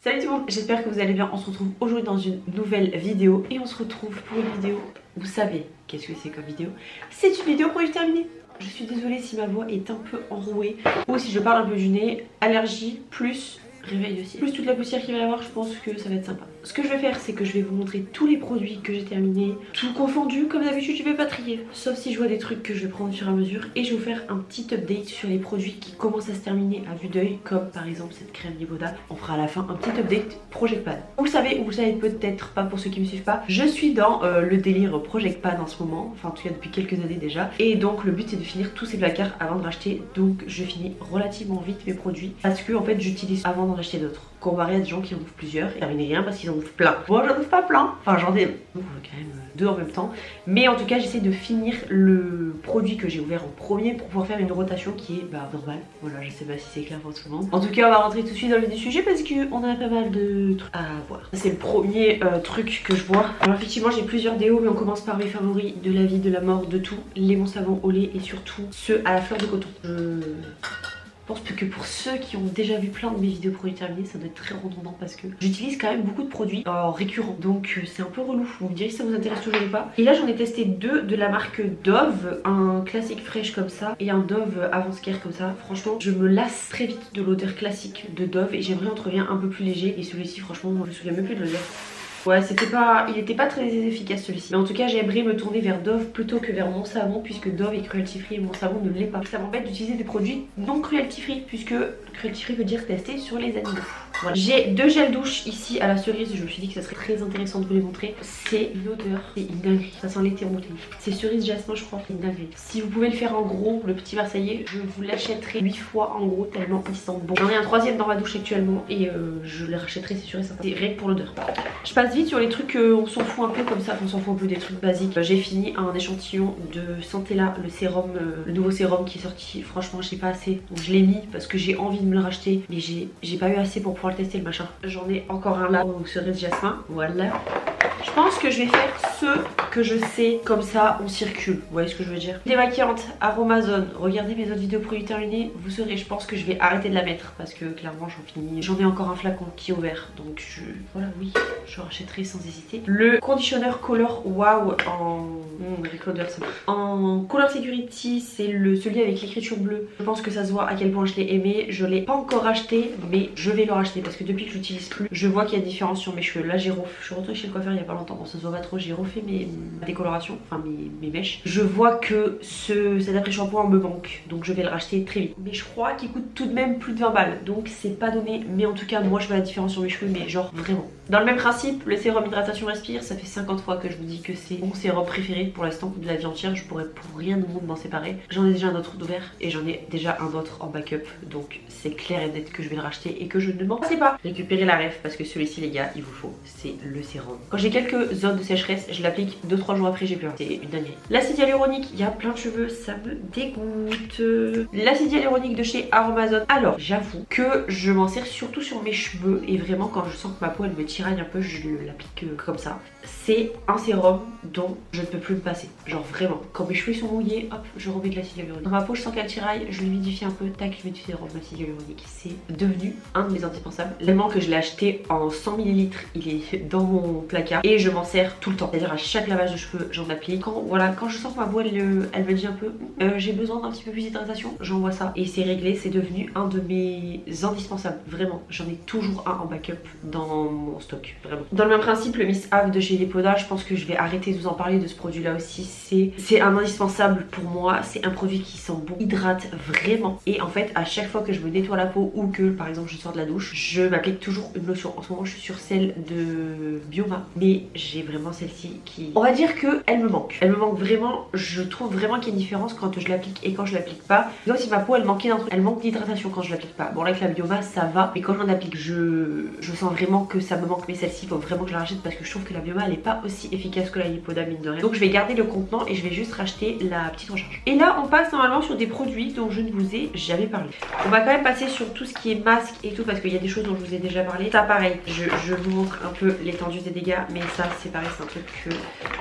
Salut tout le monde, j'espère que vous allez bien. On se retrouve aujourd'hui dans une nouvelle vidéo et on se retrouve pour une vidéo. Vous savez qu'est-ce que c'est comme vidéo? C'est une vidéo produit terminé. Je suis désolée si ma voix est un peu enrouée ou si je parle un peu du nez. Allergie plus réveil de cils, plus toute la poussière qu'il va y avoir, je pense que ça va être sympa. Ce que je vais faire, c'est que je vais vous montrer tous les produits que j'ai terminés, tout confondu. Comme d'habitude, je vais pas trier, sauf si je vois des trucs que je vais prendre au fur et à mesure. Et je vais vous faire un petit update sur les produits qui commencent à se terminer à vue d'œil, comme par exemple cette crème Liboda. On fera à la fin un petit update Project Pan. Vous le savez, ou vous le savez peut-être pas pour ceux qui me suivent pas, je suis dans le délire Project Pan en ce moment, enfin en tout cas depuis quelques années déjà. Et donc le but c'est de finir tous ces placards avant de racheter. Donc je finis relativement vite mes produits parce que en fait j'utilise avant d'en acheter d'autres. Comparé à des gens qui en ouvrent plusieurs et terminent rien parce qu'ils en ouvrent plein. Moi j'en ouvre pas plein, enfin j'en ai quand même deux en même temps. Mais en tout cas j'essaie de finir le produit que j'ai ouvert en premier pour pouvoir faire une rotation qui est normale. Voilà, je sais pas si c'est clair pour tout le monde. En tout cas on va rentrer tout de suite dans le vif du sujet parce qu'on a pas mal de trucs à voir. C'est le premier truc que je vois. Alors effectivement j'ai plusieurs déos mais on commence par mes favoris de la vie, de la mort, de tout. Les bons savons au lait et surtout ceux à la fleur de coton. Je pense que pour ceux qui ont déjà vu plein de mes vidéos produits terminés, ça doit être très redondant parce que j'utilise quand même beaucoup de produits récurrents. Donc c'est un peu relou. Vous me direz si ça vous intéresse toujours ou pas. Et là j'en ai testé deux de la marque Dove, un classique fraîche comme ça et un Dove Avance Care comme ça. Franchement je me lasse très vite de l'odeur classique de Dove et j'aimerais en trouver un peu plus léger. Et celui-ci franchement je me souviens même plus de l'odeur. Ouais, il était pas très efficace celui-ci. Mais en tout cas, j'aimerais me tourner vers Dove plutôt que vers Mon Savon, puisque Dove est cruelty free et Mon Savon ne l'est pas. Ça m'embête d'utiliser des produits non cruelty free, puisque cruelty free veut dire tester sur les animaux. Voilà. J'ai deux gels douche ici à la cerise. Je me suis dit que ça serait très intéressant de vous les montrer. C'est une odeur, c'est une dinguerie. Ça sent l'été en bouteille. C'est cerise jasmin, je crois. C'est une dinguerie. Si vous pouvez le faire en gros, le petit Marseillais, je vous l'achèterai 8 fois en gros, tellement il sent bon. J'en ai un troisième dans ma douche actuellement et je le rachèterai, c'est sûr et certain. C'est rien que pour l'odeur. Je passe vite sur les trucs on s'en fout un peu comme ça, on s'en fout un peu des trucs basiques. J'ai fini un échantillon de Santella, le sérum, le nouveau sérum qui est sorti. Franchement j'ai pas assez, donc je l'ai mis parce que j'ai envie de me le racheter, mais j'ai pas eu assez pour pouvoir le tester le machin. J'en ai encore un là aux cerises jasmin, voilà. Je pense que je vais faire ceux que je sais, comme ça on circule, vous voyez ce que je veux dire. Démaquillante Aromazone, regardez mes autres vidéos produits terminés, vous saurez, je pense que je vais arrêter de la mettre parce que clairement j'en finis. J'en ai encore un flacon qui est ouvert, donc voilà, oui, je rachèterai sans hésiter. Le conditionneur Color Wow en Color Security, c'est celui avec l'écriture bleue. Je pense que ça se voit à quel point je l'ai aimé. Je l'ai pas encore acheté, mais je vais le racheter parce que depuis que je l'utilise plus, je vois qu'il y a une différence sur mes cheveux. Là je suis retournée chez le coiffeur il y a pas longtemps, bon ça se voit pas trop, j'ai refait ma décoloration, enfin mes mèches. Je vois que cet après-shampoing me manque, donc je vais le racheter très vite. Mais je crois qu'il coûte tout de même plus de 20 balles, donc c'est pas donné. Mais en tout cas moi je vois la différence sur mes cheveux, mais genre vraiment. Dans le même principe, le sérum hydratation respire, ça fait 50 fois que je vous dis que c'est mon sérum préféré pour l'instant de la vie entière. Je pourrais pour rien au monde m'en séparer. J'en ai déjà un autre d'ouvert et j'en ai déjà un autre en backup, donc c'est clair et net que je vais le racheter et que je ne m'en sais pas. Récupérer la ref parce que celui-ci les gars il vous faut, c'est le sérum. Quand j'ai quelques zones de sécheresse, je l'applique 2-3 jours après, j'ai plus rien. C'est une dinguerie. L'acide hyaluronique, il y a plein de cheveux, ça me dégoûte. L'acide hyaluronique de chez Aromazone. Alors j'avoue que je m'en sers surtout sur mes cheveux et vraiment quand je sens que ma peau elle me tiraille un peu, je l'applique comme ça. C'est un sérum dont je ne peux plus me passer. Genre vraiment, quand mes cheveux sont mouillés, hop, je remets de l'acide hyaluronique. Dans ma peau, je sens qu'elle tiraille, je l'humidifie un peu, tac, je mets du sérum d'acide hyaluronique. C'est devenu un de mes indispensables. Tellement que je l'ai acheté en 100 ml, il est dans mon placard et je m'en sers tout le temps. C'est-à-dire à chaque lavage de cheveux, j'en applique. Quand je sens que ma peau elle me dit un peu, j'ai besoin d'un petit peu plus d'hydratation, j'envoie ça et c'est réglé. C'est devenu un de mes indispensables. Vraiment, j'en ai toujours un en backup dans mon stock. Vraiment. Dans le même principe, le Miss Have de chez Liboda, je pense que je vais arrêter de vous en parler de ce produit là aussi. C'est un indispensable pour moi. C'est un produit qui sent bon, hydrate vraiment. Et en fait, à chaque fois que je me nettoie la peau ou que par exemple je sors de la douche, je m'applique toujours une lotion. En ce moment, je suis sur celle de Bioma, mais j'ai vraiment celle-ci qui, on va dire que elle me manque. Elle me manque vraiment. Je trouve vraiment qu'il y a une différence quand je l'applique et quand je l'applique pas. Là aussi, ma peau elle manquait d'un truc. Elle manque d'hydratation quand je l'applique pas. Bon là avec la Bioma ça va, mais quand j'en applique, je sens vraiment que ça me manque. Mais celle-ci, il faut vraiment que je la rachète parce que je trouve que la Bioma elle est pas aussi efficace que la Liboda mine de rien. Donc je vais garder le contenant et je vais juste racheter la petite recharge. Et là on passe normalement sur des produits dont je ne vous ai jamais parlé. On va quand même passer sur tout ce qui est masque et tout parce qu'il y a des choses dont je vous ai déjà parlé. Ça pareil, je vous montre un peu l'étendue des dégâts, mais ça c'est pareil, c'est un truc que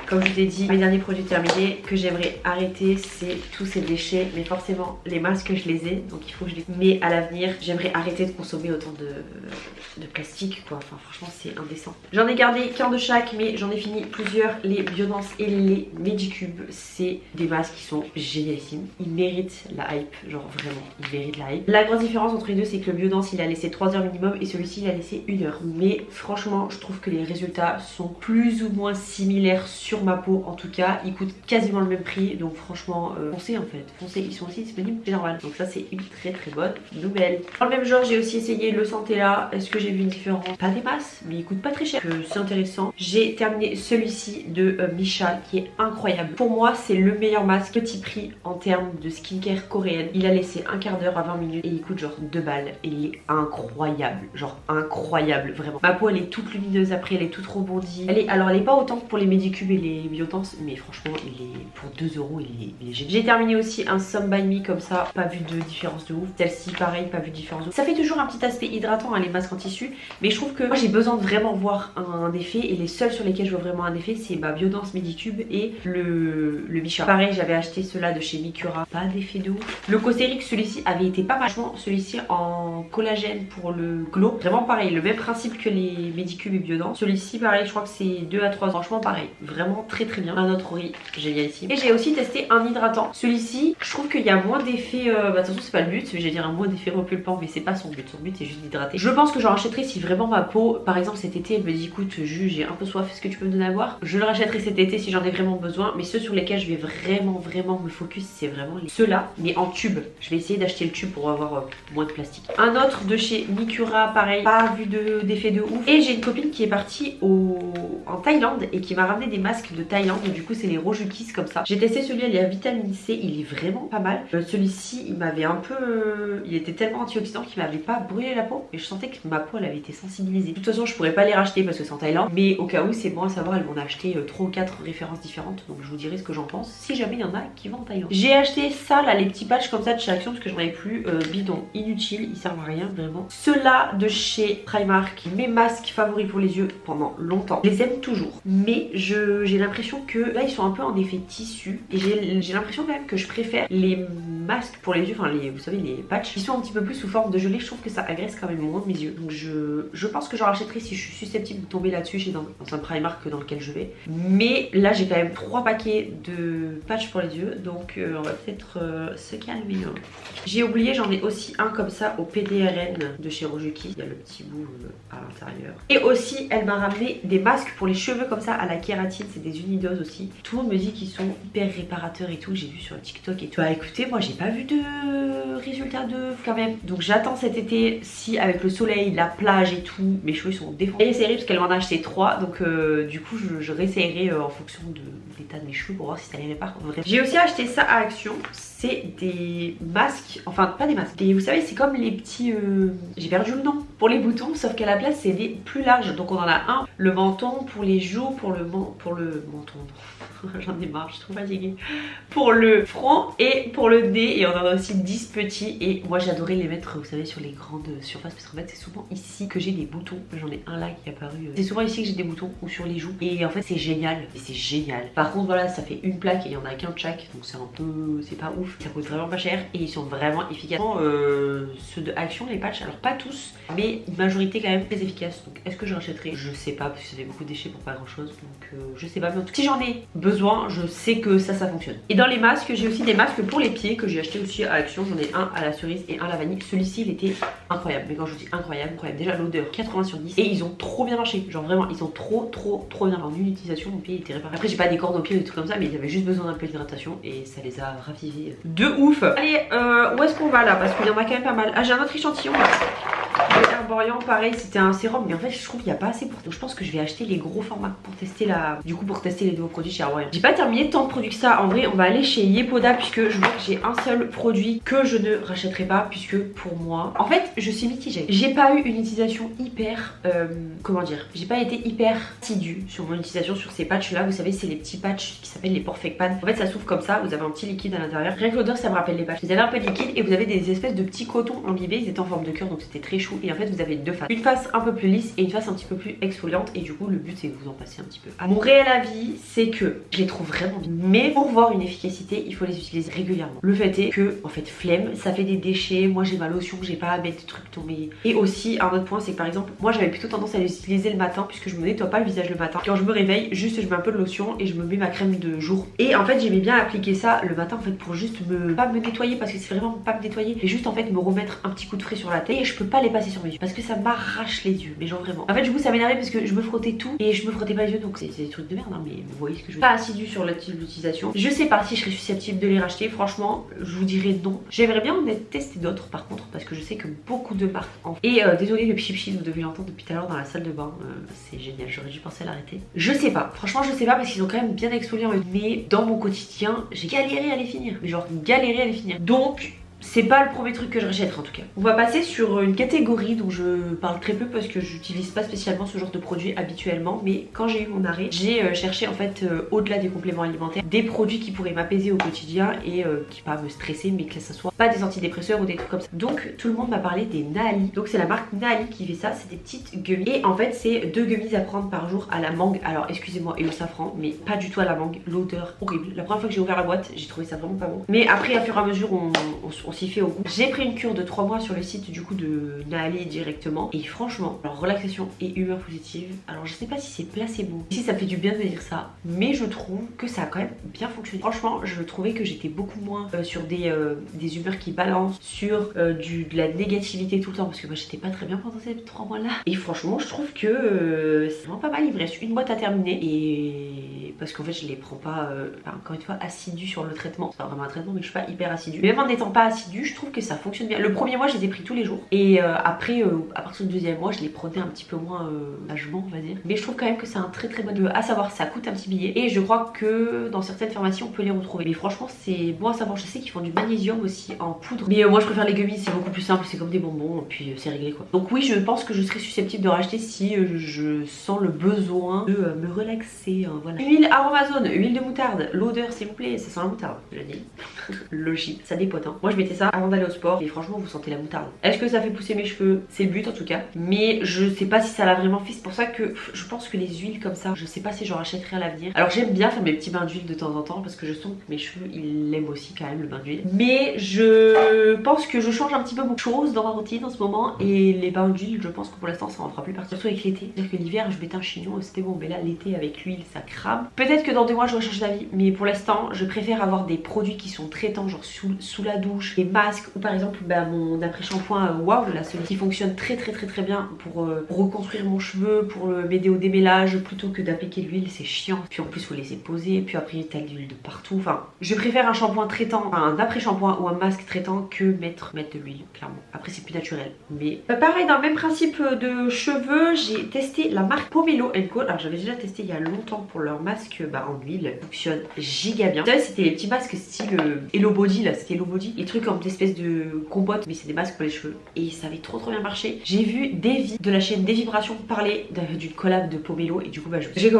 Comme je vous ai dit, mes derniers produits terminés que j'aimerais arrêter, c'est tous ces déchets. Mais forcément, les masques, je les ai, donc il faut que je les... Mais à l'avenir, j'aimerais arrêter de consommer autant de plastique, quoi. Enfin, franchement, c'est indécent. J'en ai gardé qu'un de chaque, mais j'en ai fini plusieurs. Les Biodance et les Medicube, c'est des masques qui sont génialissimes. Ils méritent la hype, genre vraiment, ils méritent la hype. La grosse différence entre les deux, c'est que le Biodance, il a laissé 3 heures minimum et celui-ci, il a laissé 1 heure. Mais franchement, je trouve que les résultats sont plus ou moins similaires sur ma peau. En tout cas, ils coûtent quasiment le même prix, donc franchement, foncez en fait. Foncez, ils sont aussi disponibles, c'est normal. Donc ça, c'est une très très bonne nouvelle. Dans le même genre, j'ai aussi essayé le Santella. Est-ce que j'ai vu une différence? Pas des masses, mais il coûte pas très cher. C'est intéressant. J'ai terminé celui-ci de Missha qui est incroyable. Pour moi, c'est le meilleur masque petit prix en termes de skincare coréenne. Il a laissé un quart d'heure à 20 minutes et il coûte genre 2 balles. Et il est incroyable, genre incroyable, vraiment. Ma peau, elle est toute lumineuse après, elle est toute rebondie. Alors, elle est pas autant que pour les Medicube et les Biodance, mais franchement, il est pour 2 euros, il est génial. J'ai terminé aussi un Some By Me comme ça, pas vu de différence de ouf. Celle-ci, pareil, pas vu de différence de ouf. Ça fait toujours un petit aspect hydratant, hein, les masques en tissu, mais je trouve que moi j'ai besoin de vraiment voir un effet, et les seuls sur lesquels je vois vraiment un effet, c'est Biodance, Medicube et le Missha. Pareil, j'avais acheté ceux-là de chez Mikura, pas d'effet de ouf. Le Cosrx, celui-ci avait été pas mal. Franchement, celui-ci en collagène pour le glow, vraiment pareil, le même principe que les Medicube et Biodance. Celui-ci, pareil, je crois que c'est 2 à 3 ans. Franchement, pareil, vraiment très très bien. Un autre riz, génial ici. Et j'ai aussi testé un hydratant. Celui-ci, je trouve qu'il y a moins d'effet. De toute façon, c'est pas le but, je vais dire un moins d'effet repulpant, mais c'est pas son but. Son but, c'est juste d'hydrater. Je pense que j'en rachèterai si vraiment ma peau, par exemple cet été, elle me dit écoute, j'ai un peu soif, est-ce que tu peux me donner à boire? Je le rachèterai cet été si j'en ai vraiment besoin, mais ceux sur lesquels je vais vraiment me focus, c'est vraiment ceux-là, mais en tube. Je vais essayer d'acheter le tube pour avoir moins de plastique. Un autre de chez Mikura, pareil, pas vu d'effet de ouf. Et j'ai une copine qui est partie en Thaïlande et qui m'a ramené des masques de Thaïlande. Du coup, c'est les Rojukis comme ça. J'ai testé celui-là, il y a vitamine C, il est vraiment pas mal. Celui-ci, il m'avait un peu... il était tellement antioxydant qu'il m'avait pas brûlé la peau, et je sentais que ma peau, elle avait été sensibilisée. De toute façon, je pourrais pas les racheter parce que c'est en Thaïlande, mais au cas où, c'est bon à savoir, elles m'ont acheté 3 ou 4 références différentes, donc je vous dirai ce que j'en pense si jamais il y en a qui vont en Thaïlande. J'ai acheté ça là, les petits patchs comme ça de chez Action, parce que j'en avais plus. Bidon, inutile, ils servent à rien vraiment. Ceux-là de chez Primark, mes masques favoris pour les yeux pendant longtemps. Je les aime toujours, mais j'ai l'impression que là ils sont un peu en effet tissu, et j'ai l'impression quand même que je préfère les masques pour les yeux, enfin vous savez, les patchs qui sont un petit peu plus sous forme de gelée. Je trouve que ça agresse quand même moins mes yeux, donc je pense que j'en rachèterai si je suis susceptible de tomber là-dessus chez dans un Primark dans lequel je vais. Mais là j'ai quand même 3 paquets de patchs pour les yeux, donc on va peut-être se calmer. J'ai oublié, j'en ai aussi un comme ça au PDRN de chez Rojukis, il y a le petit bout à l'intérieur. Et aussi elle m'a ramené des masques pour les cheveux comme ça à la kératine, c'est des unidoses aussi. Tout le monde me dit qu'ils sont hyper réparateurs et tout, j'ai vu sur TikTok et tout. Bah écoutez, moi j'ai pas vu de résultat de quand même, donc j'attends cet été, si avec le soleil, la plage et tout, mes cheveux sont défoncés. Elle essaierai parce qu'elle m'en a acheté 3, donc du coup je réessayerai en fonction de l'état de mes cheveux pour voir si ça les répare. J'ai aussi acheté ça à Action, c'est des masques, enfin pas des masques, et vous savez c'est comme les petits, j'ai perdu le nom, pour les boutons, sauf qu'à la place c'est des plus larges, donc on en a un, le menton, pour les joues, pour le menton, j'en ai marre, je suis trop fatiguée, pour le front et pour le nez, et on en a aussi 10 petits, et moi j'adorais les mettre, vous savez, sur les grandes surfaces, parce qu'en fait c'est souvent ici que j'ai des boutons, j'en ai un là qui est apparu, c'est souvent ici que j'ai des boutons, ou sur les joues, et en fait c'est génial, et c'est génial. Par contre voilà, ça fait une plaque et il y en a qu'un de chaque, donc c'est un peu, c'est pas ouf, ça coûte vraiment pas cher, et ils sont vraiment efficaces. Ceux de Action, les patchs, alors pas tous, mais une majorité quand même très efficace, donc est-ce que je rachèterai? Je sais pas, parce que ça fait beaucoup de déchets pour pas grand chose, donc je sais pas, mais en tout cas, si j'en ai besoin, je sais que ça fonctionne. Et dans les masques, j'ai aussi des masques pour les pieds que j'ai acheté aussi à Action, j'en ai un à la cerise et un à la vanille. Celui-ci il était incroyable, mais quand je vous dis incroyable, déjà l'odeur 80 sur 10, et ils ont trop bien marché, genre vraiment ils ont trop bien, en une utilisation mon pied était réparé. Après j'ai pas des cordes au pied ou des trucs comme ça, mais ils avaient juste besoin d'un peu d'hydratation et ça les a ravivés de ouf. Allez, où est-ce qu'on va là, parce qu'il y en a quand même pas mal. Ah, j'ai un autre échantillon là. Herborian, pareil, c'était un sérum, mais en fait je trouve qu'il n'y a pas assez pour. Donc je pense que je vais acheter les gros formats pour tester pour tester les nouveaux produits chez Herborian. J'ai pas terminé tant de produits que ça. En vrai, on va aller chez Yepoda, puisque je vois que j'ai un seul produit que je ne rachèterai pas, puisque pour moi, en fait, je suis mitigée. J'ai pas eu une utilisation hyper, comment dire, j'ai pas été hyper assidue sur mon utilisation sur ces patchs là. Vous savez, c'est les petits patchs qui s'appellent les Perfect Pan. En fait, ça s'ouvre comme ça. Vous avez un petit liquide à l'intérieur. Rien que l'odeur, ça me rappelle les patchs. Vous avez un peu de liquide et vous avez des espèces de petits cotons imbibés. Ils étaient en forme de cœur, donc c'était très chaud. cheveux et en fait vous avez deux faces. Une face un peu plus lisse et une face un petit peu plus exfoliante et du coup le but c'est que vous en passez un petit peu. Mon réel avis c'est que je les trouve vraiment bien. Mais pour voir une efficacité, il faut les utiliser régulièrement. Le fait est que en fait flemme, ça fait des déchets. Moi j'ai ma lotion, j'ai pas à mettre des trucs tombés. Et aussi un autre point c'est que par exemple moi j'avais plutôt tendance à les utiliser le matin puisque je me nettoie pas le visage le matin. Quand je me réveille, juste je mets un peu de lotion et je me mets ma crème de jour. Et en fait j'aimais bien appliquer ça le matin en fait pour juste pas me nettoyer parce que c'est vraiment pas me nettoyer, mais juste en fait me remettre un petit coup de frais sur la tête et je peux pas les passer sur mes yeux parce que ça m'arrache les yeux, mais genre vraiment. En fait du coup ça m'énervait parce que je me frottais tout et je me frottais pas les yeux, donc c'est des trucs de merde hein, mais vous voyez ce que je veux dire. Pas assidu sur l'utilisation. Je sais pas si je serais susceptible de les racheter, franchement je vous dirais non. J'aimerais bien en tester d'autres par contre parce que je sais que beaucoup de marques en font. Et désolé le pchit vous devez l'entendre depuis tout à l'heure dans la salle de bain, c'est génial, j'aurais dû penser à l'arrêter. Je sais pas, franchement je sais pas parce qu'ils ont quand même bien exfoliant, mais dans mon quotidien j'ai galéré à les finir, mais genre galéré à les finir. Donc c'est pas le premier truc que je rachèterai en tout cas. On va passer sur une catégorie dont je parle très peu parce que j'utilise pas spécialement ce genre de produit habituellement, mais quand j'ai eu mon arrêt, j'ai cherché en fait au-delà des compléments alimentaires, des produits qui pourraient m'apaiser au quotidien et qui pas me stresser, mais que ça soit pas des antidépresseurs ou des trucs comme ça. Donc tout le monde m'a parlé des Naali. Donc c'est la marque Naali qui fait ça, c'est des petites gummies. Et en fait c'est 2 gummies à prendre par jour à la mangue. Alors excusez-moi et au safran, mais pas du tout à la mangue. L'odeur horrible. La première fois que j'ai ouvert la boîte, j'ai trouvé ça vraiment pas bon. Mais après à fur et à mesure on s'y fait au goût. J'ai pris une cure de 3 mois sur le site du coup de Naali directement et franchement, alors relaxation et humeur positive, alors je sais pas si c'est placebo, si ça fait du bien de me dire ça, mais je trouve que ça a quand même bien fonctionné. Franchement je trouvais que j'étais beaucoup moins sur des humeurs qui balancent, sur de la négativité tout le temps parce que moi j'étais pas très bien pendant ces 3 mois là et franchement je trouve que c'est vraiment pas mal. Il me reste une boîte à terminer et parce qu'en fait je les prends pas encore une fois assidue sur le traitement, c'est pas vraiment un traitement mais je suis pas hyper assidue, mais même en n'étant pas assidue je trouve que ça fonctionne bien. Le premier mois je les ai pris tous les jours et après à partir du deuxième mois je les prenais un petit peu moins vachement on va dire, mais je trouve quand même que c'est un très très bon à savoir. Ça coûte un petit billet et je crois que dans certaines pharmacies on peut les retrouver, mais franchement c'est bon à savoir. Je sais qu'ils font du magnésium aussi en poudre, mais moi je préfère les gummies, c'est beaucoup plus simple, c'est comme des bonbons et puis c'est réglé quoi. Donc oui je pense que je serais susceptible de racheter si je sens le besoin de me relaxer hein, voilà. Huile Aromazone, huile de moutarde, l'odeur s'il vous plaît, ça sent la moutarde, je dis. Logique, ça dépote hein. Moi je mettais ça avant d'aller au sport et franchement vous sentez la moutarde. Est-ce que ça fait pousser mes cheveux? C'est le but en tout cas, mais je sais pas si ça l'a vraiment fait. C'est pour ça que je pense que les huiles comme ça, je sais pas si j'en rachèterai à l'avenir. Alors j'aime bien faire mes petits bains d'huile de temps en temps parce que je sens que mes cheveux ils l'aiment aussi quand même le bain d'huile, mais je pense que je change un petit peu beaucoup de choses dans ma routine en ce moment et les bains d'huile je pense que pour l'instant ça en fera plus partie, surtout avec l'été. C'est-à-dire que l'hiver je mettais un chignon c'était bon, mais là l'été avec l'huile ça crame. Peut-être que dans 2 mois je vais changer d'avis, mais pour l'instant je préfère avoir des produits qui sont traitants, genre sous la douche, des masques ou par exemple mon après-shampoing Wow, là celui qui fonctionne très bien pour reconstruire mon cheveu, pour m'aider au démêlage plutôt que d'appliquer l'huile, c'est chiant. Puis en plus faut laisser poser, puis après t'as de l'huile de partout. Enfin, je préfère un shampoing traitant, enfin, un après-shampoing ou un masque traitant que mettre de l'huile, clairement. Après c'est plus naturel. Mais pareil, dans le même principe de cheveux, j'ai testé la marque Pomelo & Co. Alors j'avais déjà testé il y a longtemps pour leur masque en huile, fonctionne giga bien. Vous savez c'était les petits masques style Hello Body là, c'était Hello Body, les trucs en espèce de compote, mais c'est des masques pour les cheveux et ça avait trop bien marché. J'ai vu Davy de la chaîne Des Vibrations parler d'une collab de Pomelo et du coup j'ai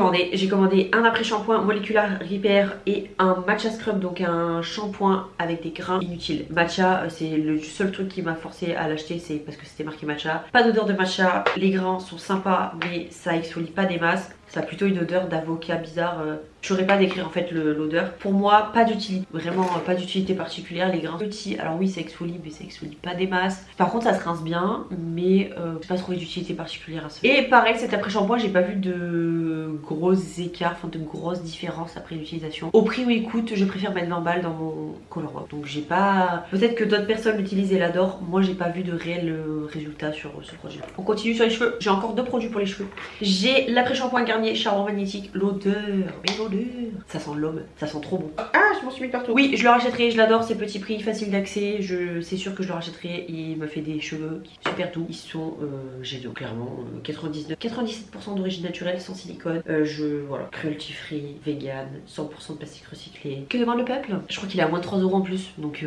commandé un après shampoing Molecular Repair et un matcha scrub, donc un shampoing avec des grains inutiles. Matcha c'est le seul truc qui m'a forcé à l'acheter, c'est parce que c'était marqué matcha. Pas d'odeur de matcha, les grains sont sympas mais ça exfolie pas des masses. Ça a plutôt une odeur d'avocat bizarre. Je saurais pas décrire en fait l'odeur. Pour moi, pas d'utilité, vraiment pas d'utilité particulière. Les grains petits, alors oui, ça exfolie, mais ça exfolie pas des masses. Par contre, ça se rince bien, mais j'ai pas trouvé d'utilité particulière à ça. Et pareil, cet après-shampoing, j'ai pas vu de gros écarts, enfin de grosses différences après l'utilisation. Au prix où il coûte, je préfère mettre 20 balles dans mon Color. Donc j'ai pas. Peut-être que d'autres personnes l'utilisent et l'adorent. Moi, j'ai pas vu de réel résultat sur ce produit. On continue sur les cheveux. J'ai encore 2 produits pour les cheveux. J'ai l'après-shampoing Garnier Charbon Magnétique. L'odeur, mais l'odeur, ça sent l'homme, ça sent trop bon. Ah, je m'en suis mis partout. Oui, je le rachèterai, je l'adore, c'est petit prix, facile d'accès. C'est sûr que je le rachèterai. Il me fait des cheveux super doux. Ils sont géniaux, clairement. 97% d'origine naturelle, sans silicone. Voilà, cruelty free, vegan, 100% de plastique recyclé. Que demande le peuple? Je crois qu'il est à moins de 3 € en plus. Donc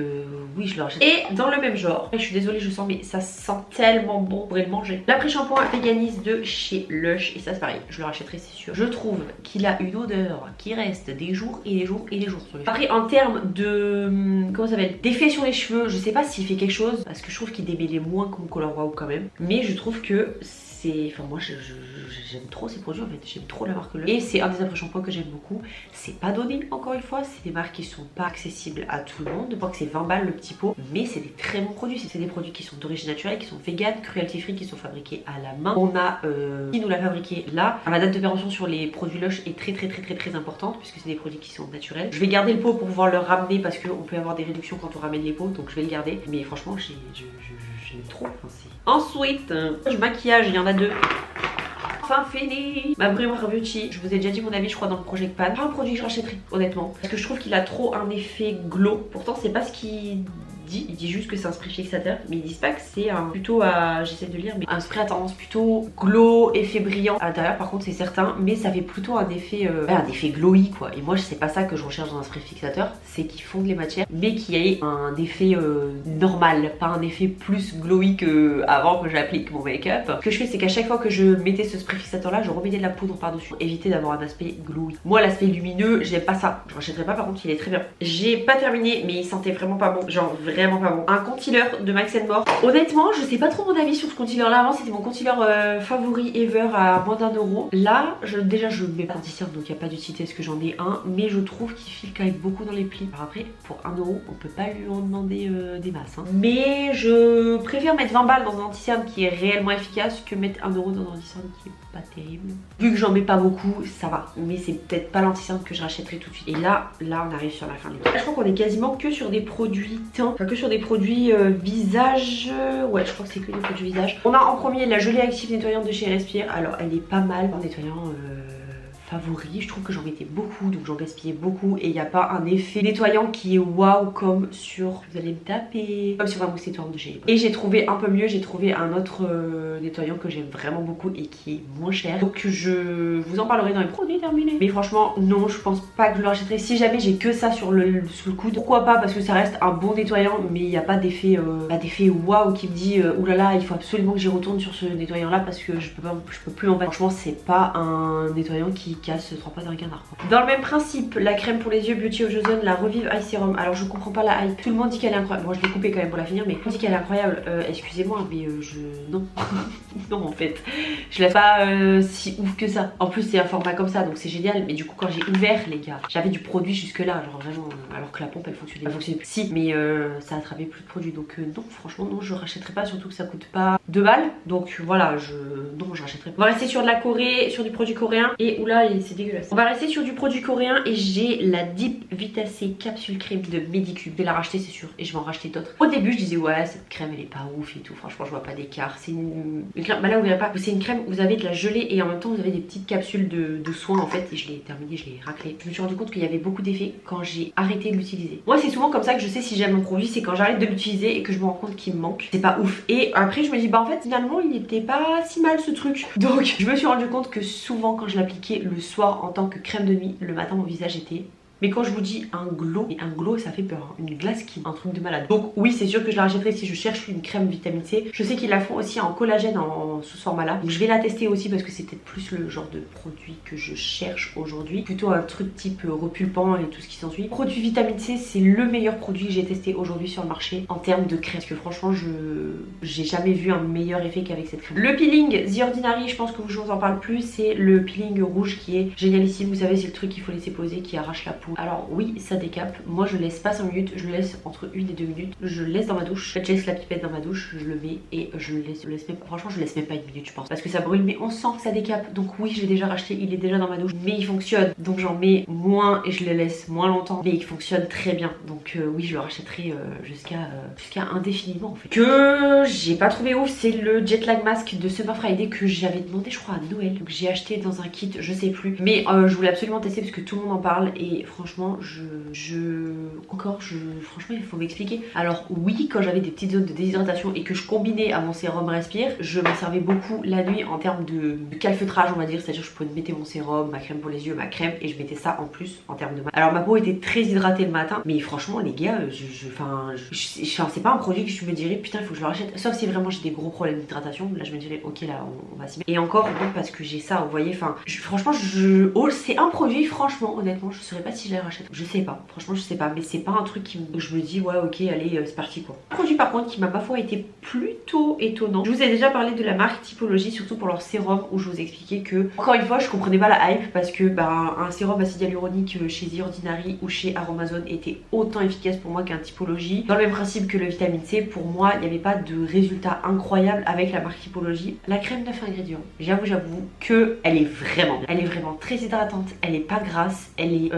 oui, je le rachète. Et dans le même genre, je suis désolée, je sens, mais ça sent tellement bon, on pourrait le manger. L'après-shampoing Veganis de chez Lush. Et ça, c'est pareil, je le rachèterai, c'est sûr. Je trouve qu'il a une odeur qui reste des jours et des jours et des jours sur les cheveux. Après en termes de comment ça s'appelle, d'effet sur les cheveux, je sais pas s'il fait quelque chose parce que je trouve qu'il démêlait moins que mon Color Wow quand même, mais je trouve que enfin moi j'aime trop ces produits en fait, j'aime trop la marque LE. Et c'est un des après-shampoings que j'aime beaucoup. C'est pas donné encore une fois, c'est des marques qui sont pas accessibles à tout le monde. Je crois que c'est 20 balles le petit pot, mais c'est des très bons produits. C'est des produits qui sont d'origine naturelle, qui sont vegan, cruelty free, qui sont fabriqués à la main. On a qui nous l'a fabriqué là. La date de péremption sur les produits Lush est très importante puisque c'est des produits qui sont naturels. Je vais garder le pot pour pouvoir le ramener parce qu'on peut avoir des réductions quand on ramène les pots, donc je vais le garder. Mais franchement j'aime trop. Ensuite, maquillage, il y en a deux. Enfin fini ma Rimmel Beauty. Je vous ai déjà dit mon avis je crois dans le Project Pan. Pas un produit que je rachèterai honnêtement parce que je trouve qu'il a trop un effet glow. Pourtant c'est pas ce qu'il dit, il dit juste que c'est un spray fixateur, mais ils disent pas que c'est un plutôt à, j'essaie de lire, mais un spray à tendance plutôt glow, effet brillant. À l'intérieur par contre c'est certain, mais ça fait plutôt un effet glowy quoi. Et moi c'est pas ça que je recherche dans un spray fixateur, c'est qu'ils fondent les matières, mais qu'il y ait un effet normal, pas un effet plus glowy que avant que j'applique mon make-up. Ce que je fais c'est qu'à chaque fois que je mettais ce spray fixateur là, je remettais de la poudre par dessus pour éviter d'avoir un aspect glowy. Moi l'aspect lumineux j'aime pas ça, je rachèterai pas, par contre il est très bien. J'ai pas terminé mais il sentait vraiment pas bon, genre vraiment pas bon. Un concealer de Max More. Honnêtement je sais pas trop mon avis sur ce concealer là. Avant c'était mon concealer favori ever à moins d'1 €. Là déjà je mets pas d'anti-cerne donc il n'y a pas d'utilité parce que j'en ai un, mais je trouve qu'il file quand même beaucoup dans les plis. Alors après pour 1 € on peut pas lui en demander des masses hein. Mais je préfère mettre 20 balles dans un anti-cerne qui est réellement efficace que mettre 1 € dans un anti-cerne qui est pas terrible. Vu que j'en mets pas beaucoup ça va, mais c'est peut-être pas l'anti-cerne que je rachèterai tout de suite. Et là on arrive sur la fin de l'épisode. Je crois qu'on est quasiment que sur des produits teint, enfin que sur des produits visage. Ouais je crois que c'est que des produits visage. On a en premier la gelée active nettoyante de chez Respire. Alors elle est pas mal en nettoyant favori, je trouve que j'en mettais beaucoup donc j'en gaspillais beaucoup et il n'y a pas un effet nettoyant qui est waouh comme sur, vous allez me taper, comme sur ma mousse nettoyante de chez. Et j'ai trouvé un peu mieux, j'ai trouvé un autre nettoyant que j'aime vraiment beaucoup et qui est moins cher, donc je vous en parlerai dans les produits terminés. Mais franchement non, je pense pas que je le rachèterai. Si jamais j'ai que ça sous le coude, pourquoi pas, parce que ça reste un bon nettoyant mais il n'y a pas d'effet waouh qui me dit oulala il faut absolument que j'y retourne sur ce nettoyant là parce que je peux plus en faire. Franchement c'est pas un nettoyant qui casse 3 pattes d'un canard quoi. Dans le même principe, la crème pour les yeux Beauty of Joseon, la Revive Eye Serum. Alors je comprends pas la hype, tout le monde dit qu'elle est incroyable. Moi je l'ai coupée quand même pour la finir, mais tout le monde dit qu'elle est incroyable. Excusez-moi mais non non en fait je l'ai pas si ouf que ça. En plus c'est un format comme ça donc c'est génial, mais du coup quand j'ai ouvert les gars j'avais du produit jusque là, genre vraiment, alors que la pompe elle fonctionnait si, mais ça attrapait plus de produits donc non franchement non je rachèterai pas, surtout que ça coûte pas 2 balles donc voilà non je rachèterai pas. On va rester sur de la Corée, sur du produit coréen et oula c'est dégueulasse. On va rester sur du produit coréen et j'ai la Deep Vitacé capsule crème de Medicube. Je vais la racheter c'est sûr et je vais en racheter d'autres. Au début je disais ouais cette crème elle est pas ouf et tout, franchement je vois pas d'écart. C'est une crème, bah là vous verrez pas, c'est une crème, vous avez de la gelée et en même temps vous avez des petites capsules de soins en fait, et je l'ai terminé, je l'ai raclé. Je me suis rendu compte qu'il y avait beaucoup d'effets quand j'ai arrêté de l'utiliser. Moi c'est souvent comme ça que je sais si j'aime un produit, c'est quand j'arrête de l'utiliser et que je me rends compte qu'il me manque. C'est pas ouf. Et après je me dis bah en fait finalement il était pas si mal ce truc. Donc je me suis rendu compte que souvent quand je l'appliquais le soir en tant que crème de nuit, le matin mon visage était... Mais quand je vous dis un glow ça fait peur, hein. Une glace skin, un truc de malade. Donc oui c'est sûr que je la rachèterai si je cherche une crème vitamine C. Je sais qu'ils la font aussi en collagène sous ce format là. Donc je vais la tester aussi parce que c'est peut-être plus le genre de produit que je cherche aujourd'hui. Plutôt un truc type repulpant et tout ce qui s'ensuit. Produit vitamine C c'est le meilleur produit que j'ai testé aujourd'hui sur le marché en termes de crème. Parce que franchement j'ai jamais vu un meilleur effet qu'avec cette crème. Le peeling The Ordinary, je pense que je vous en parle plus. C'est le peeling rouge qui est génialissime. Vous savez c'est le truc qu'il faut laisser poser qui arrache la peau. Alors oui ça décape, moi je laisse pas 5 minutes, je le laisse entre 1 et 2 minutes, je le laisse dans ma douche, en fait je laisse la pipette dans ma douche, je le mets et je le laisse même, franchement je laisse même pas 1 minute je pense, parce que ça brûle mais on sent que ça décape, donc oui je l'ai déjà racheté, il est déjà dans ma douche, mais il fonctionne, donc j'en mets moins et je le laisse moins longtemps, mais il fonctionne très bien, donc oui je le rachèterai jusqu'à indéfiniment en fait. Que j'ai pas trouvé ouf c'est le Jet Lag Mask de Summer Friday que j'avais demandé je crois à Noël, donc j'ai acheté dans un kit, je sais plus, mais je voulais absolument tester parce que tout le monde en parle et franchement franchement franchement il faut m'expliquer. Alors oui, quand j'avais des petites zones de déshydratation et que je combinais à mon sérum Respire, je m'en servais beaucoup la nuit en termes de calfeutrage on va dire, c'est-à-dire je pouvais mettre mon sérum, ma crème pour les yeux, ma crème et je mettais ça en plus en termes de mat. Alors ma peau était très hydratée le matin, mais franchement les gars, c'est pas un produit que je me dirais putain il faut que je le rachète, sauf si vraiment j'ai des gros problèmes d'hydratation, là je me dirais ok là on va s'y mettre. Et encore non parce que j'ai ça, vous voyez, enfin franchement c'est un produit, franchement honnêtement je saurais pas si je les rachète, je sais pas, franchement je sais pas, mais c'est pas un truc où je me dis ouais ok allez c'est parti quoi. Un produit par contre qui m'a ma foi été plutôt étonnant, je vous ai déjà parlé de la marque Typologie, surtout pour leur sérum où je vous expliquais que encore une fois je comprenais pas la hype parce que un sérum acide hyaluronique chez The Ordinary ou chez Aromazone était autant efficace pour moi qu'un Typologie. Dans le même principe que le vitamine C, pour moi il n'y avait pas de résultat incroyable avec la marque Typologie. La crème 9 ingrédients, j'avoue que elle est vraiment très hydratante, elle est pas grasse, elle est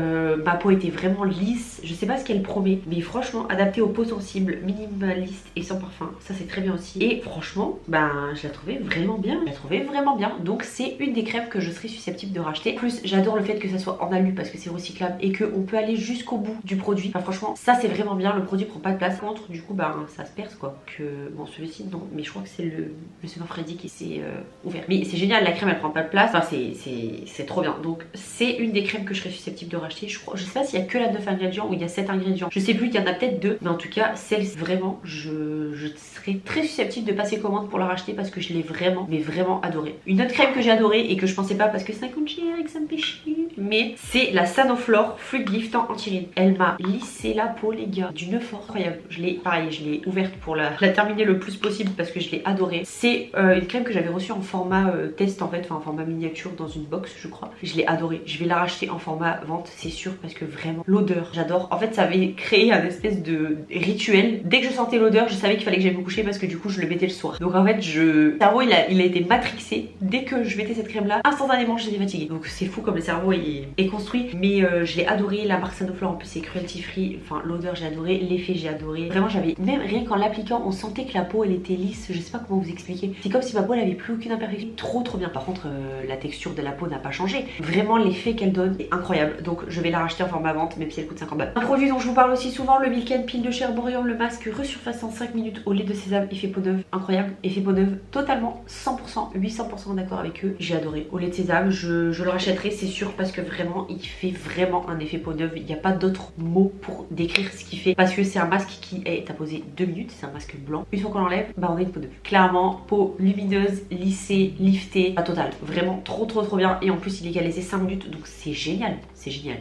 ma peau était vraiment lisse, je sais pas ce qu'elle promet, mais franchement adaptée aux peaux sensibles, minimaliste et sans parfum, ça c'est très bien aussi. Et franchement je la trouvais vraiment bien, donc c'est une des crèmes que je serais susceptible de racheter. En plus j'adore le fait que ça soit en alu parce que c'est recyclable et qu'on peut aller jusqu'au bout du produit, enfin franchement ça c'est vraiment bien, le produit prend pas de place. Contre du coup ça se perce quoi, que bon celui-ci non, mais je crois que c'est le Secret Freddy qui s'est ouvert, mais c'est génial, la crème elle prend pas de place, enfin c'est trop bien, donc c'est une des crèmes que je serais susceptible de racheter. Je sais pas s'il y a que la 9 ingrédients ou il y a 7 ingrédients, je sais plus, il y en a peut-être 2, mais en tout cas celle vraiment je serais très susceptible de passer commande pour la racheter parce que je l'ai vraiment adorée. Une autre crème que j'ai adorée et que je pensais pas parce que ça coûte cher et que ça me fait chier, mais c'est la Sanoflore Fluid Liftant Anti-Rides. Elle m'a lissé la peau les gars d'une force incroyable. Je l'ai ouverte pour la terminer le plus possible parce que je l'ai adorée. C'est une crème que j'avais reçue en format test en fait, enfin en format miniature dans une box je crois. Je l'ai adorée, je vais la racheter en format vente c'est sûr parce que vraiment l'odeur j'adore. En fait ça avait créé un espèce de rituel, dès que je sentais l'odeur je savais qu'il fallait que j'aille me coucher parce que du coup je le mettais le soir. Donc en fait le cerveau il a été matrixé, dès que je mettais cette crème là instantanément j'étais fatiguée. Donc c'est fou comme le cerveau est construit, mais je l'ai adoré. La marque Sanoflore en plus c'est cruelty free, enfin l'odeur j'ai adoré, l'effet j'ai adoré, vraiment j'avais même rien qu'en l'appliquant on sentait que la peau elle était lisse, je sais pas comment vous expliquer, c'est comme si ma peau elle avait plus aucune imperfection, trop bien. Par contre la texture de la peau n'a pas changé, vraiment l'effet qu'elle donne est incroyable, donc je vais la racheter en format vente même si elle coûte 50 balles. Un produit dont je vous parle aussi souvent, le Milk Peel de chez Herborian, le masque resurfaçant 5 minutes au lait de sésame, effet peau neuve, incroyable, effet peau neuve totalement 100%, 800% d'accord avec eux, j'ai adoré. Au lait de sésame je le rachèterai c'est sûr parce que vraiment il fait vraiment un effet peau neuve, il n'y a pas d'autres mots pour décrire ce qu'il fait parce que c'est un masque qui est à poser 2 minutes, c'est un masque blanc, une fois qu'on l'enlève on a une peau neuve, clairement peau lumineuse, lissée, liftée, pas totale, vraiment trop bien. Et en plus il est qu'à laisser 5 minutes donc c'est génial,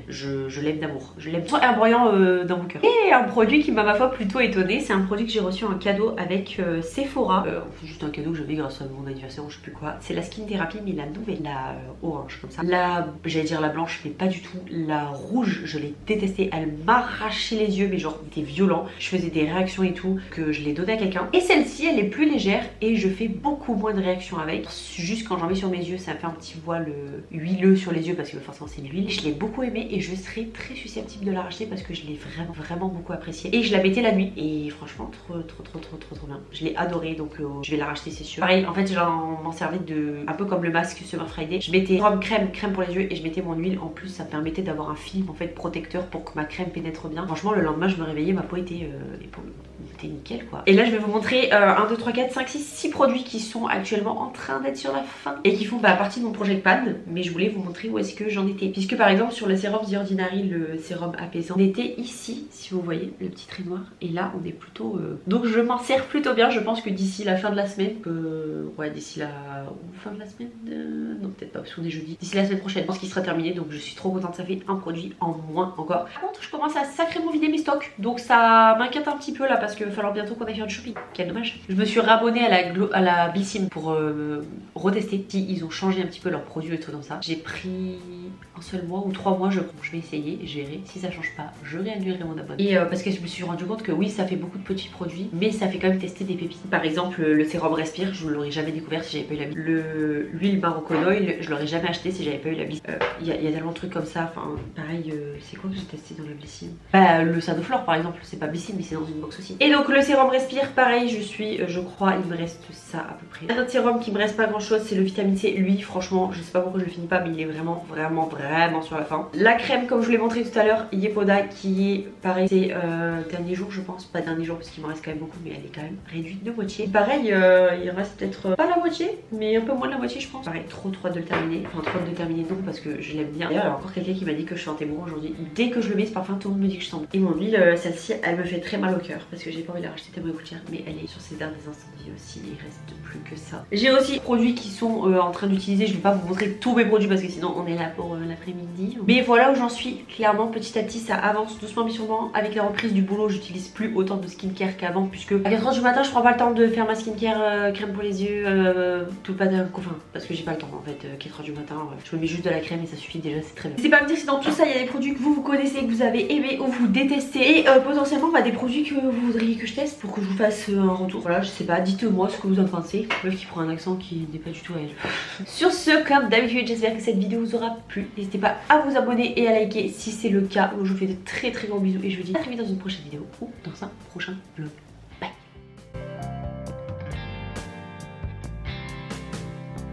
je l'aime d'amour, je l'aime. Soit Herborian dans mon cœur. Et un produit qui m'a ma foi plutôt étonnée, c'est un produit que j'ai reçu en cadeau avec Sephora, juste un cadeau que j'avais grâce à mon anniversaire, je sais plus quoi. C'est la Skin Therapy mais la nouvelle, la orange comme ça, j'allais dire la blanche mais pas du tout, la rouge je l'ai détestée, elle m'arrachait les yeux mais genre c'était violent, je faisais des réactions et tout, que je l'ai donnée à quelqu'un. Et celle-ci elle est plus légère et je fais beaucoup moins de réactions avec, juste quand j'en mets sur mes yeux ça me fait un petit voile huileux sur les yeux parce que forcément c'est l'huile. Je l'ai beaucoup aimée et je serais très susceptible de la racheter parce que je l'ai vraiment beaucoup appréciée et je la mettais la nuit et franchement trop bien, je l'ai adorée, donc je vais la racheter c'est sûr. Pareil en fait je m'en servais un peu comme le masque Summer Friday, je mettais crème pour les yeux et je mettais mon huile en plus, ça me permettait d'avoir un film en fait protecteur pour que ma crème pénètre bien. Franchement le lendemain je me réveillais, ma peau était nickel quoi. Et là je vais vous montrer 1, 2, 3, 4, 5, 6 produits qui sont actuellement en train d'être sur la fin et qui font partie de mon Project Pan, mais je voulais vous montrer où est-ce que j'en étais, puisque par exemple sur le sérum The Ordinary, le sérum apaisant, on était ici si vous voyez le petit trait noir et là on est plutôt donc je m'en sers plutôt bien. Je pense que d'ici la fin de la semaine d'ici la fin de la semaine non peut-être pas parce qu'on est jeudi, d'ici la semaine prochaine je pense qu'il sera terminé, donc je suis trop contente, ça fait un produit en moins encore. Par contre je commence à sacrément vider mes stocks donc ça m'inquiète un petit peu là parce qu'il va falloir bientôt qu'on aille faire du shopping, quel dommage. Je me suis rabonnée à la Bissim pour retester si ils ont changé un petit peu leurs produits et tout dans ça. J'ai pris un seul mois ou 3 mois je vais essayer, je verrai, si ça change pas je réannulerai mon abonnement. Et parce que je me suis rendu compte que oui ça fait beaucoup de petits produits mais ça fait quand même tester des pépites. Par exemple le sérum Respire je ne l'aurais jamais découvert si j'avais pas eu la Bissim. L'huile Moroccan Oil je l'aurais jamais acheté si j'avais pas eu la Bissim. Il y a tellement de trucs comme ça, enfin pareil c'est quoi que j'ai testé dans la Bissim, le Sanoflore par exemple, c'est pas Bissim mais c'est dans une box aussi. Et donc le sérum Respire pareil je crois il me reste ça à peu près. Un autre sérum qui me reste pas grand chose c'est le vitamine C, lui franchement je sais pas pourquoi je le finis pas mais il est vraiment vraiment sur la fin. La crème comme je vous l'ai montré tout à l'heure, Yepoda, qui est pareil, c'est dernier jour je pense, pas dernier jour parce qu'il me reste quand même beaucoup, mais elle est quand même réduite de moitié. Pareil, il reste peut-être pas la moitié, mais un peu moins de la moitié je pense. Pareil, trop hâte de le terminer, enfin trop hâte de le terminer non parce que je l'aime bien. D'ailleurs il y a encore quelqu'un qui m'a dit que je sentais bon aujourd'hui. Dès que je le mets ce parfum, tout le monde me dit que je sens bon. Et mon huile, celle-ci, elle me fait très mal au cœur parce que j'ai pas envie de la racheter tellement coûte cher, mais elle est sur ces derniers instants de vie aussi, il reste plus que ça. J'ai aussi des produits qui sont en train d'utiliser, je vais pas vous montrer tous mes produits parce que sinon on est là pour l'après-midi. Mais voilà où j'en suis, clairement petit à petit ça avance doucement mais sûrement. Avec la reprise du boulot, j'utilise plus autant de skincare qu'avant puisque à 4h du matin je prends pas le temps de faire ma skincare, crème pour les yeux, tout pas d'un enfin parce que j'ai pas le temps en fait, 4h du matin, je me mets juste de la crème et ça suffit déjà, c'est très bien. N'hésitez pas à me dire si dans tout ça il y a des produits que vous connaissez, que vous avez aimé ou vous détestez et potentiellement des produits que vous voudriez que je teste pour que je vous fasse un retour. Voilà, je sais pas, dites-moi ce que vous en pensez. Meuf qui prend un accent qui n'est pas du tout à elle. Sur ce, comme d'habitude, j'espère que cette vidéo vous aura plu. N'hésitez pas à vous abonner et à liker si c'est le cas. Je vous fais de très gros bisous et je vous dis à très vite dans une prochaine vidéo ou dans un prochain vlog.